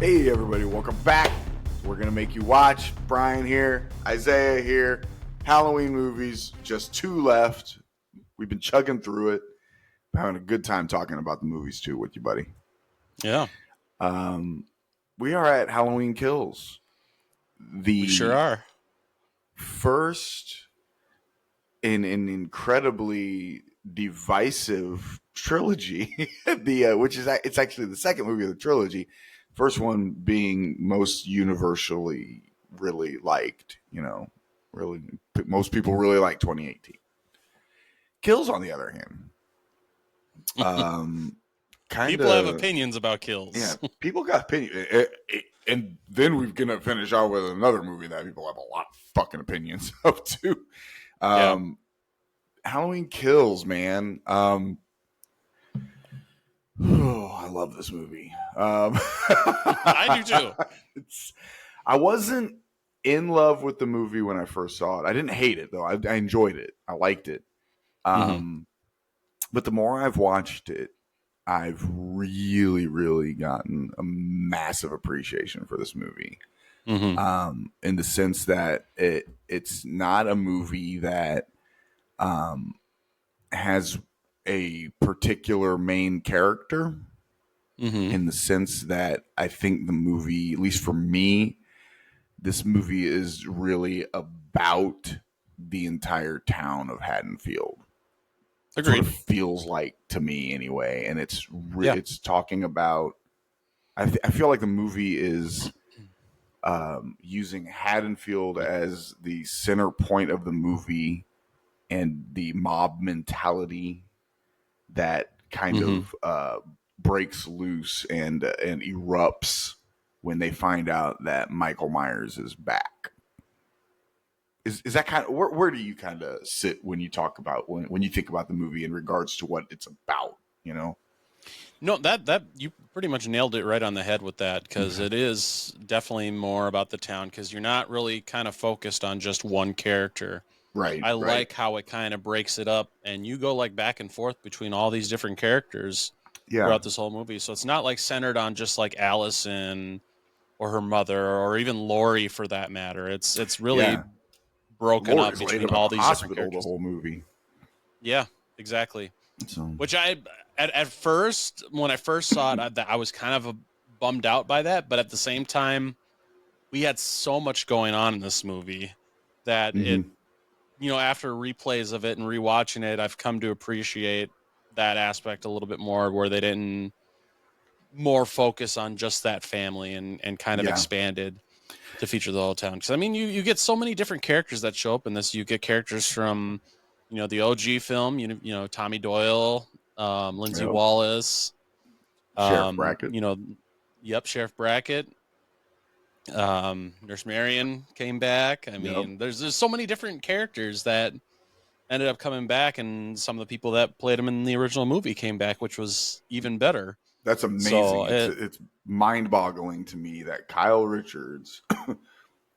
Hey everybody, welcome back. We're going to make you watch. Bryan here, Isaiah here. Halloween movies, just 2 left. We've been chugging through it. Having a good time talking about the movies too with you, buddy. Yeah. We are at Halloween Kills. We sure are. First in an incredibly divisive trilogy, it's actually the second movie of the trilogy. First one being most universally really liked, really most people really like 2018. Kills, on the other hand, people have opinions about Kills. Yeah, people got opinions, and then we're gonna finish out with another movie that people have a lot of fucking opinions of too. Halloween Kills, man. I love this movie. I do too. I wasn't in love with the movie when I first saw it. I didn't hate it though. I enjoyed it. I liked it. But the more I've watched it, I've really, really gotten a massive appreciation for this movie. In the sense that it's not a movie that has a particular main character. In the sense that I think the movie, at least for me, this movie is really about the entire town of Haddonfield. Agreed. That's what it feels like to me anyway. And it's it's talking about, I feel like the movie is using Haddonfield as the center point of the movie and the mob mentality that kind of breaks loose and erupts when they find out that Michael Myers is back. Is that kind of where do you kind of sit when you talk about when you think about the movie in regards to what it's about? No, that you pretty much nailed it right on the head with that, because it is definitely more about the town, because you're not really kind of focused on just one character. Right. I like how it kind of breaks it up, and you go like back and forth between all these different characters throughout this whole movie. So it's not like centered on just like Allison or her mother or even Lori for that matter. It's really broken Lori's up between all these different characters. The whole movie. Yeah, exactly. So. Which at first, when I first saw it, I was kind of bummed out by that. But at the same time, we had so much going on in this movie that it, after replays of it and rewatching it, I've come to appreciate that aspect a little bit more, where they didn't more focus on just that family and kind of expanded to feature the whole town. Because I mean, you get so many different characters that show up in this. You get characters from, the OG film, Tommy Doyle, Lindsay Wallace, Sheriff Brackett. Sheriff Brackett. Nurse Marion came back. I mean, there's so many different characters that ended up coming back, and some of the people that played them in the original movie came back, which was even better. That's amazing. So it's mind-boggling to me that Kyle Richards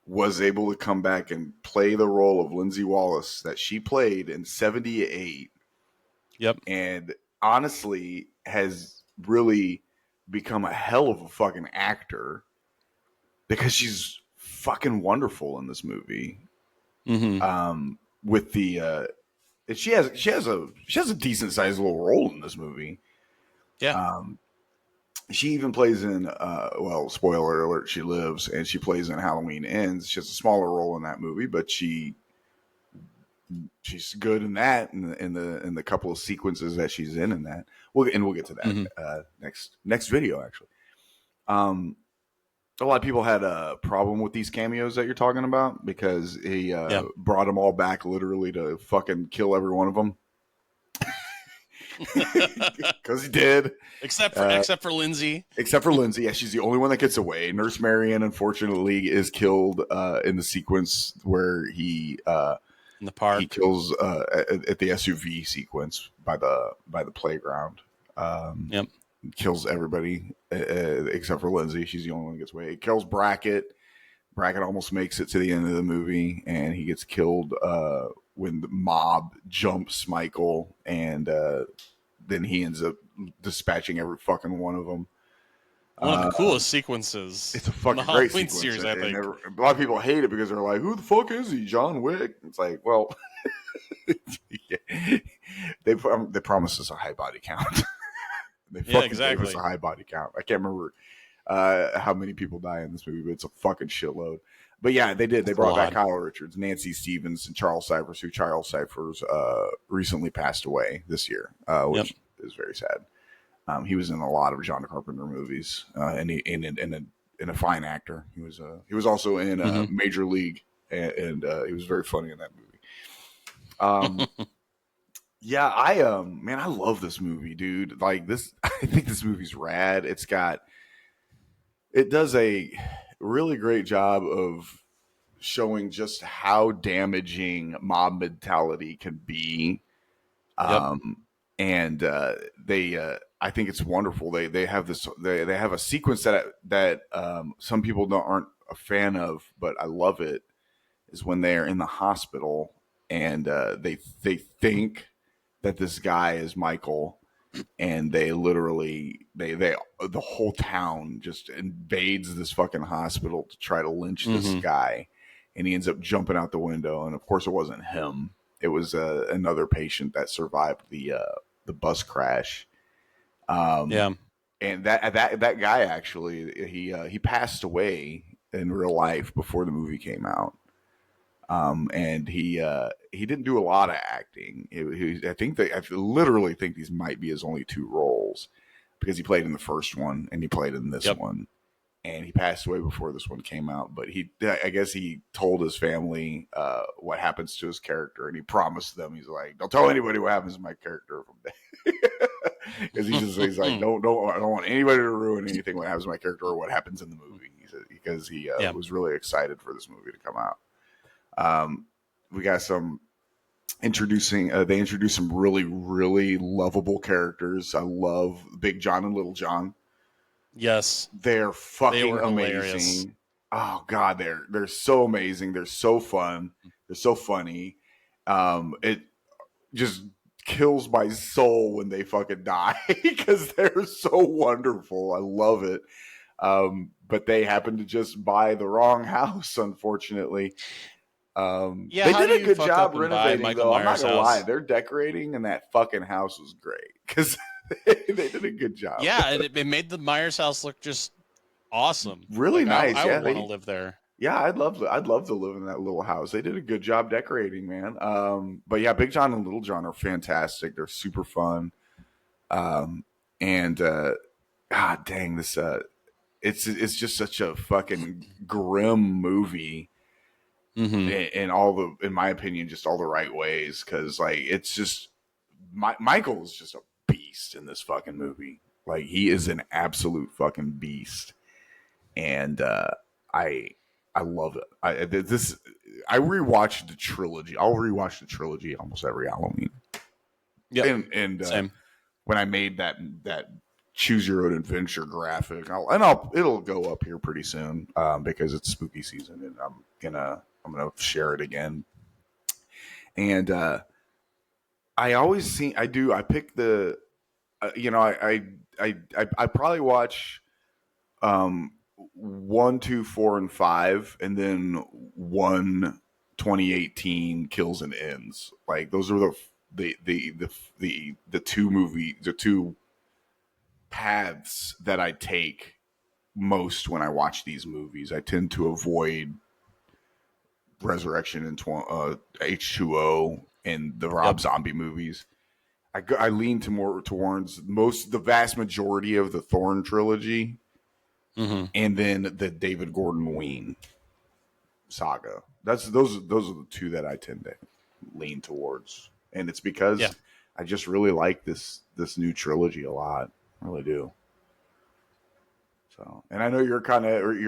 was able to come back and play the role of Lindsay Wallace that she played in 78. Yep. And honestly has really become a hell of a fucking actor, because she's fucking wonderful in this movie. With the she has a decent sized little role in this movie. Yeah. She even plays in spoiler alert, she lives, and she plays in Halloween Ends. She has a smaller role in that movie, but she's good in that, in the couple of sequences that she's in that. We'll get to that next video actually. A lot of people had a problem with these cameos that you're talking about, because he brought them all back literally to fucking kill every one of them. Because he did. Except for Lindsay. Except for Lindsay. Yeah, she's the only one that gets away. Nurse Marion, unfortunately, is killed in the sequence where he in the park. He kills at the SUV sequence by the playground. Kills everybody except for Lindsay. She's the only one that gets away. He kills Brackett. Brackett almost makes it to the end of the movie, and he gets killed when the mob jumps Michael, and then he ends up dispatching every fucking one of them. One of the coolest sequences It's a in the fucking great Halloween sequence. series, I think. A lot of people hate it because they're like, "Who the fuck is he, John Wick?" It's like, well, they promised us a high body count. They fucking gave us a high body count. I can't remember how many people die in this movie, but it's a fucking shitload. But yeah, they did. They brought back Kyle Richards, Nancy Stevens, and Charles Cyphers, who Charles Cyphers recently passed away this year, which is very sad. He was in a lot of John Carpenter movies, and a fine actor. He was also in Major League, and he was very funny in that movie. Yeah, man, I love this movie, dude. Like this, I think this movie's rad. It does a really great job of showing just how damaging mob mentality can be. And I think it's wonderful. They have this, they have a sequence that some people aren't a fan of, but I love it, is when they're in the hospital and they think that this guy is Michael, and they literally the whole town just invades this fucking hospital to try to lynch this guy, and he ends up jumping out the window, and of course it wasn't him. It was another patient that survived the bus crash. And that guy actually he passed away in real life before the movie came out. And he didn't do a lot of acting. I literally think these might be his only 2 roles, because he played in the first one and he played in this one, and he passed away before this one came out. But I guess he told his family what happens to his character, and he promised them, he's like, "Don't tell anybody what happens to my character from day," because he's like, I don't want anybody to ruin anything what happens to my character or what happens in the movie. He said, because he was really excited for this movie to come out. We got some introducing. They introduced some really, really lovable characters. I love Big John and Little John. Yes, they're fucking amazing. Hilarious. Oh god, they're so amazing. They're so fun. They're so funny. It just kills my soul when they fucking die because they're so wonderful. I love it. But they happen to just buy the wrong house, unfortunately. They did a good job renovating, though. I'm not gonna lie, their decorating in that fucking house was great because they did a good job. Yeah, it made the Myers house look just awesome, really nice. I would want to live there. Yeah, I'd love to live in that little house. They did a good job decorating, man. But yeah, Big John and Little John are fantastic. They're super fun. And god dang, this it's just such a fucking grim movie. In my opinion, just all the right ways, because like it's just Michael is just a beast in this fucking movie. Like he is an absolute fucking beast, and I love it. I rewatched the trilogy. I'll rewatch the trilogy almost every Halloween. Yeah, and same. When I made that choose your own adventure graphic, it'll go up here pretty soon because it's spooky season, and I'm gonna share it again. And I pick the I probably watch 1, 2, 4, and 5, and then 2018 Kills and Ends. Like those are the two paths that I take most when I watch these movies. I tend to avoid Resurrection and H2O and the Rob Zombie movies. I lean towards the vast majority of the Thorn trilogy, and then the David Gordon Ween saga. Those are the 2 that I tend to lean towards, and it's because I just really like this new trilogy a lot. I really do. So, and I know you're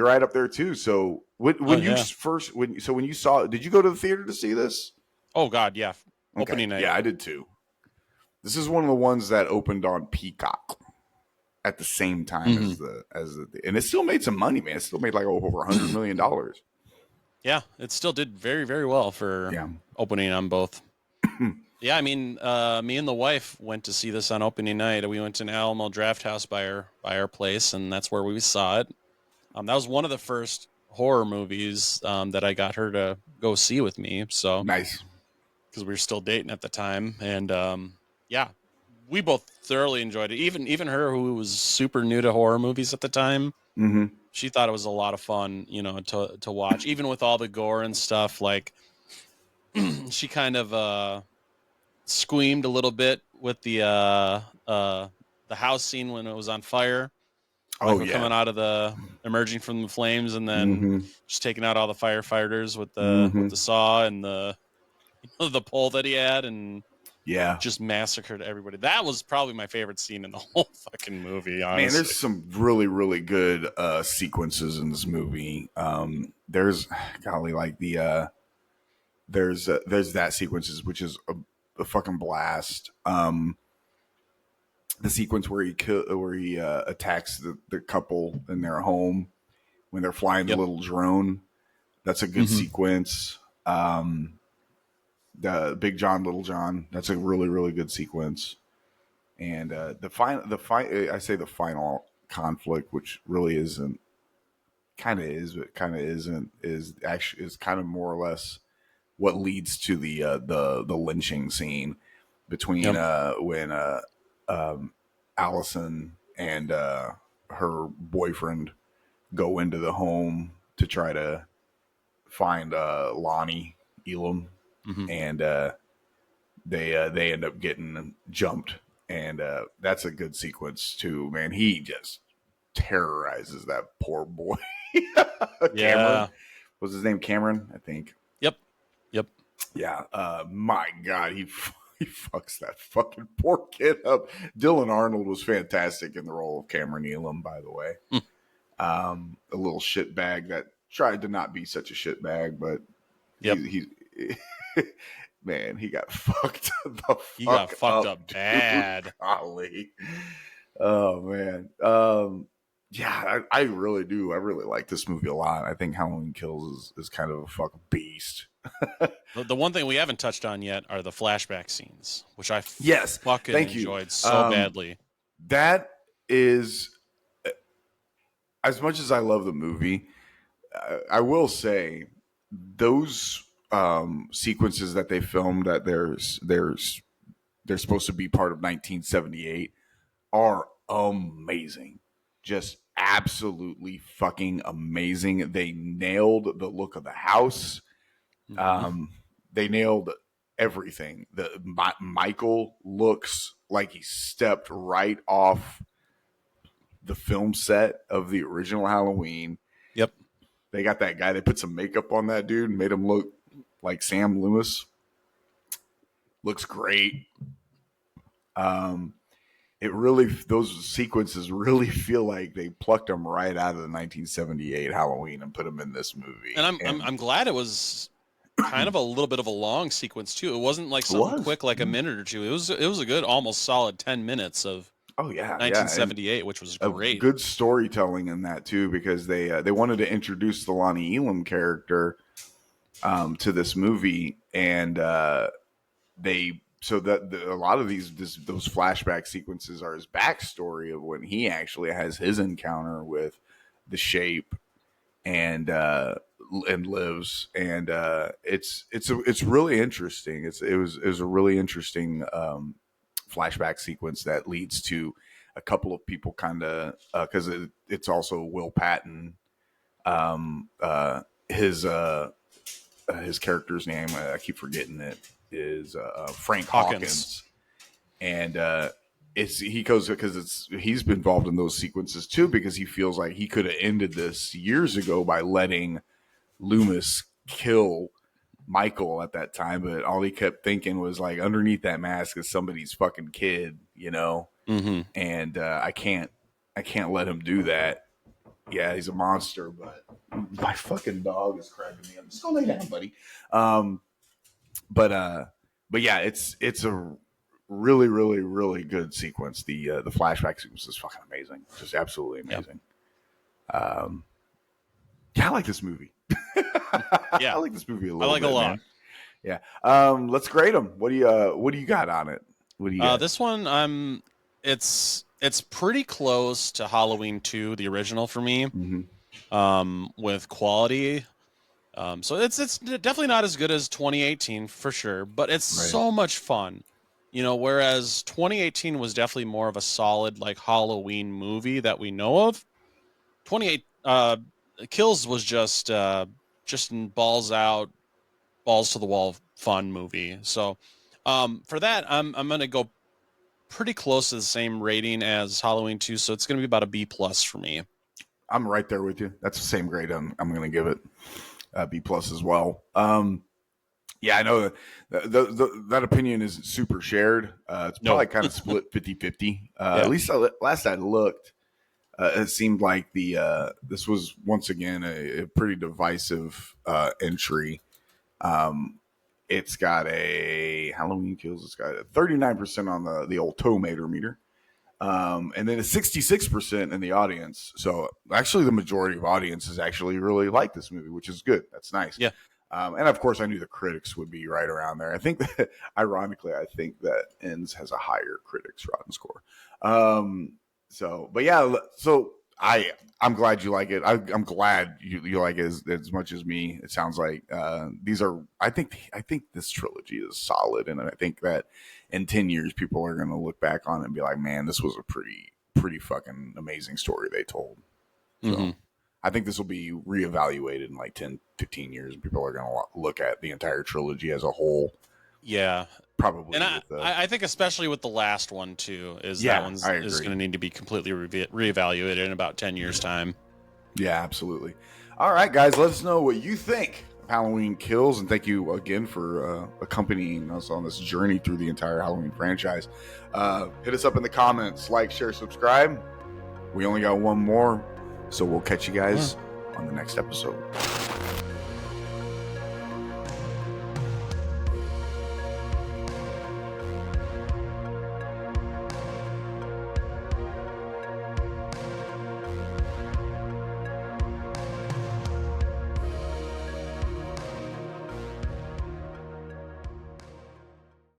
right up there too. So when you saw it, did you go to the theater to see this? Oh God, yeah. Okay. Opening night. Yeah, I did too. This is one of the ones that opened on Peacock at the same time and it still made some money, man. It still made like over $100 million. Yeah, it still did very, very well for opening on both. Yeah, I mean, me and the wife went to see this on opening night. We went to an Alamo Draft House by our place, and that's where we saw it. That was one of the first horror movies that I got her to go see with me. So Nice. because we were still dating at the time, and yeah, we both thoroughly enjoyed it. Even her, who was super new to horror movies at the time, Mm-hmm. she thought it was a lot of fun, to watch, even with all the gore and stuff. Like she kind of squeamed a little bit with the house scene when it was on fire. Oh Michael yeah. coming out of emerging from the flames, and then Mm-hmm. just taking out all the firefighters with the Mm-hmm. saw and the pole that he had, and Yeah. just massacred everybody. That was probably my favorite scene in the whole fucking movie, Man, there's honestly. some really, really good sequences in this movie. There's, golly, like there's that sequences which is a fucking blast. The sequence where he attacks the couple in their home when they're flying the Yep. little drone. That's a good Mm-hmm. sequence. The Big John, Little John. That's a really, really good sequence. And I say the final conflict, which really isn't, kind of is, but kind of isn't, is actually is kind of more or less what leads to the lynching scene between Yep. when Allison and her boyfriend go into the home to try to find Lonnie Elam, Mm-hmm. and they end up getting jumped, and that's a good sequence too. Man, he just terrorizes that poor boy. Cameron Yeah. was his name. Cameron, I think. Yep. Yep. Yeah. My God, he fucks that fucking poor kid up. Dylan Arnold was fantastic in the role of Cameron Elam, by the way. Mm. A little shitbag that tried to not be such a shitbag, but Yep. he man, he got fucked the He got fuck fucked up, up dude. bad. Golly. Oh man. Yeah, I really do. I really like this movie a lot. I think Halloween Kills is kind of a fucking beast. The one thing we haven't touched on yet are the flashback scenes, which I Yes, fucking thank you. enjoyed so badly. That is, as much as I love the movie, I will say those sequences that they filmed that they're supposed to be part of 1978 are amazing. Just absolutely fucking amazing. They nailed the look of the house. Mm-hmm. Um, they nailed everything. Michael looks like he stepped right off the film set of the original Halloween. Yep. They got that guy. They put some makeup on that dude and made him look like Sam Loomis. Looks great. Um, it really, those sequences really feel like they plucked them right out of the 1978 Halloween and put them in this movie. And I'm, I'm And I'm glad it was kind of a little bit of a long sequence too. It wasn't like it something was. quick, like a minute or two. It was a good, almost solid 10 minutes of Oh yeah, yeah, and 1978, which was a great. good storytelling in that too, because they wanted to introduce the Lonnie Elam character to this movie, and they so that a lot of those flashback sequences are his backstory of when he actually has his encounter with the Shape and lives, and it's really interesting. It was a really interesting flashback sequence that leads to a couple of people kind of because it's also Will Patton, um, uh, his uh, his character's name, I keep forgetting it, is Frank Hawkins. Hawkins, and he goes because he's been involved in those sequences too because he feels like he could have ended this years ago by letting Loomis kill Michael at that time, but all he kept thinking was like underneath that mask is somebody's fucking kid, Mm-hmm. and I can't let him do that. Yeah, he's a monster, but my fucking dog is cracking me up. Just go lay down, buddy. Um, but but yeah, it's a really, really, really good sequence. The flashback sequence is fucking amazing, just absolutely Yep. amazing. Yeah, I like this movie. I Yeah, like this movie a I little like a bit, lot. man. Yeah. Let's grade them. What do you got on it? What do you got? This one, it's pretty close to Halloween 2, the original for me, with quality. So it's definitely not as good as 2018 for sure, but it's so much fun. You know, whereas 2018 was definitely more of a solid like Halloween movie that we know of. 28 Kills was just balls out, balls to the wall fun movie. So for that, I'm gonna go pretty close to the same rating as Halloween 2, so it's gonna be about a B plus for me. I'm right there with you. That's the same grade I'm going to give it. B plus as well. Yeah, I know that opinion isn't super shared. It's probably kind of split 50-50. At least last I looked, it seemed like this was once again a pretty divisive entry. It's got a Halloween Kills. It's got a 39% on the old tomato meter. And then a 66% in the audience. So actually the majority of audiences actually really like this movie, which is good. That's nice. Yeah. And of course I knew the critics would be right around there. I think that ironically, I think that Ends has a higher critics Rotten score. But yeah, so I'm glad you like it. I'm glad you like it as much as me. It sounds like I think this trilogy is solid, and I think that in 10 years people are going to look back on it and be like, man, this was a pretty fucking amazing story they told. So I think this will be reevaluated in like 10, 15 years, and people are going to look at the entire trilogy as a whole. Yeah. Probably. And I think especially with the last one too, that one's is going to need to be completely reevaluated in about 10 years time. Yeah, absolutely. All right, guys, let us know what you think of Halloween Kills, and thank you again for accompanying us on this journey through the entire Halloween franchise. Hit us up in the comments, like, share, subscribe. We only got one more, so we'll catch you guys on the next episode.